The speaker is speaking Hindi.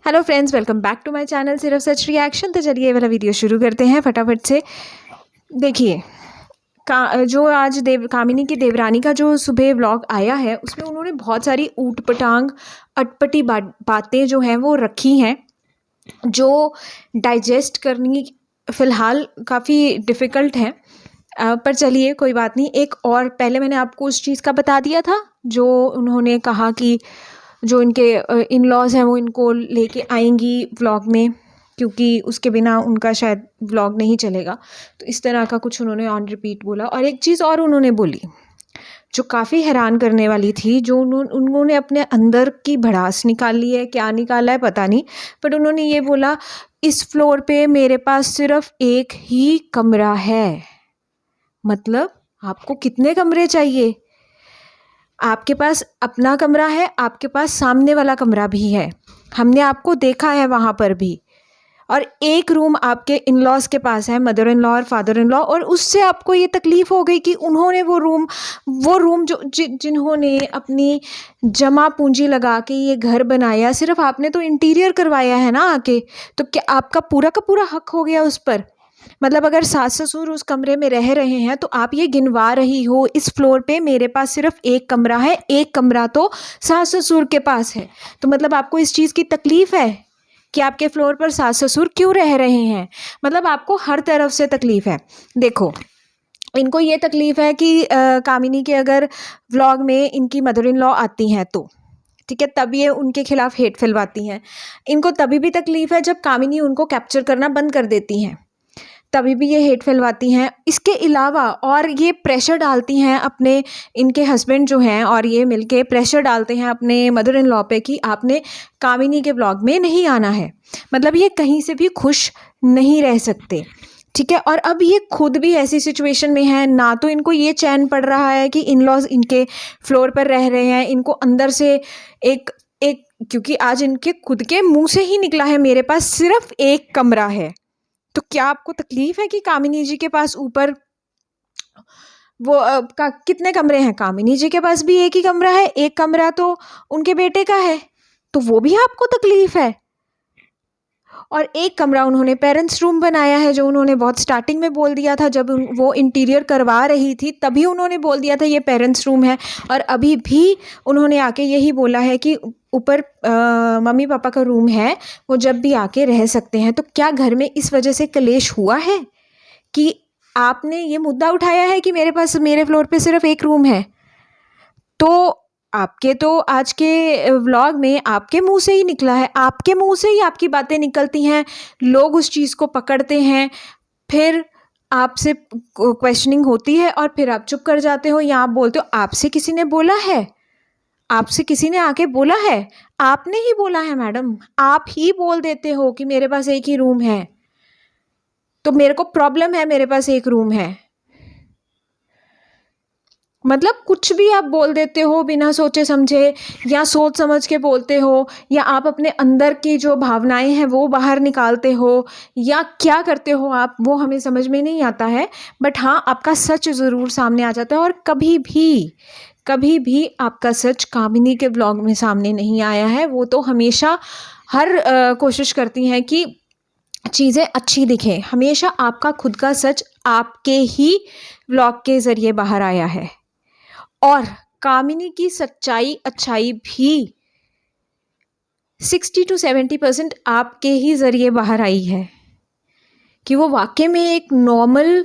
Hello friends, welcome back to my channel सिर्फ सच रिएक्शन। तो चलिए ये वाला वीडियो शुरू करते हैं फटाफट से। देखिए जो आज कामिनी की देवरानी का जो सुबह व्लॉग आया है उसमें उन्होंने बहुत सारी ऊट पटांग अटपटी बातें जो हैं वो रखी हैं, जो डाइजेस्ट करनी फ़िलहाल काफ़ी डिफ़िकल्ट है। पर चलिए कोई बात नहीं। एक और पहले मैंने आपको उस चीज़ का बता दिया था जो उन्होंने कहा कि जो इनके इन लॉज़ हैं वो इनको लेके आएंगी व्लॉग में, क्योंकि उसके बिना उनका शायद व्लॉग नहीं चलेगा। तो इस तरह का कुछ उन्होंने ऑन रिपीट बोला। और एक चीज़ और उन्होंने बोली जो काफ़ी हैरान करने वाली थी, जो उन्होंने अपने अंदर की भड़ास निकाल ली है, क्या निकाला है पता नहीं, बट उन्होंने ये बोला, इस फ्लोर पे मेरे पास सिर्फ एक ही कमरा है। मतलब आपको कितने कमरे चाहिए? आपके पास अपना कमरा है, आपके पास सामने वाला कमरा भी है, हमने आपको देखा है वहाँ पर भी। और एक रूम आपके इन लॉज़ के पास है, मदर इन लॉ और फादर इन लॉ, और उससे आपको ये तकलीफ़ हो गई कि उन्होंने वो रूम जो जिन्होंने अपनी जमा पूंजी लगा के ये घर बनाया, सिर्फ आपने तो इंटीरियर करवाया है ना आके, तो क्या आपका पूरा का पूरा हक हो गया उस पर? मतलब अगर सास ससुर उस कमरे में रह रहे हैं तो आप ये गिनवा रही हो, इस फ्लोर पे मेरे पास सिर्फ एक कमरा है, एक कमरा तो सास ससुर के पास है। तो मतलब आपको इस चीज़ की तकलीफ़ है कि आपके फ्लोर पर सास ससुर क्यों रह रहे हैं? मतलब आपको हर तरफ से तकलीफ़ है। देखो, इनको ये तकलीफ़ है कि कामिनी के अगर व्लॉग में इनकी मदर इन लॉ आती हैं तो ठीक है, तब ये उनके खिलाफ़ हेट फैलवाती हैं। इनको तभी भी तकलीफ़ है जब कामिनी उनको कैप्चर करना बंद कर देती हैं, तभी भी ये हेट फैलवाती हैं। इसके अलावा और ये प्रेशर डालती हैं अपने, इनके हस्बैंड जो हैं और ये मिलके प्रेशर डालते हैं अपने मदर इन लॉ पे कि आपने कामिनी के ब्लॉग में नहीं आना है। मतलब ये कहीं से भी खुश नहीं रह सकते, ठीक है। और अब ये खुद भी ऐसी सिचुएशन में है, ना तो इनको ये चैन पड़ रहा है कि इन लॉज इनके फ्लोर पर रह रहे हैं, इनको अंदर से एक एक क्योंकि आज इनके खुद के मुंह से ही निकला है, मेरे पास सिर्फ एक कमरा है। तो क्या आपको तकलीफ है कि कामिनी जी के पास ऊपर वो कितने कमरे हैं? कामिनी जी के पास भी एक ही कमरा है, एक कमरा तो उनके बेटे का है, तो वो भी आपको तकलीफ है। और एक कमरा उन्होंने पेरेंट्स रूम बनाया है, जो उन्होंने बहुत स्टार्टिंग में बोल दिया था, जब वो इंटीरियर करवा रही थी तभी उन्होंने बोल दिया था ये पेरेंट्स रूम है। और अभी भी उन्होंने आके यही बोला है कि ऊपर मम्मी पापा का रूम है, वो जब भी आके रह सकते हैं। तो क्या घर में इस वजह से कलेश हुआ है कि आपने ये मुद्दा उठाया है कि मेरे पास मेरे फ्लोर पे सिर्फ एक रूम है? तो आपके तो आज के व्लॉग में आपके मुंह से ही निकला है, आपके मुंह से ही आपकी बातें निकलती हैं, लोग उस चीज़ को पकड़ते हैं, फिर आपसे क्वेश्चनिंग होती है और फिर आप चुप कर जाते हो या आप बोलते हो आपसे किसी ने बोला है, आपसे किसी ने आके बोला है? आपने ही बोला है मैडम, आप ही बोल देते हो कि मेरे पास एक ही रूम है, तो मेरे को प्रॉब्लम है, मेरे पास एक रूम है। मतलब कुछ भी आप बोल देते हो बिना सोचे समझे, या सोच समझ के बोलते हो, या आप अपने अंदर की जो भावनाएं हैं वो बाहर निकालते हो, या क्या करते हो आप, वो हमें समझ में नहीं आता है। बट हाँ, आपका सच ज़रूर सामने आ जाता है। और कभी भी आपका सच कामिनी के ब्लॉग में सामने नहीं आया है। वो तो हमेशा हर कोशिश करती हैं कि चीज़ें अच्छी दिखें। हमेशा आपका खुद का सच आपके ही ब्लॉग के ज़रिए बाहर आया है। और कामिनी की सच्चाई अच्छाई भी 60 to 70% आपके ही ज़रिए बाहर आई है कि वो वाकई में एक नॉर्मल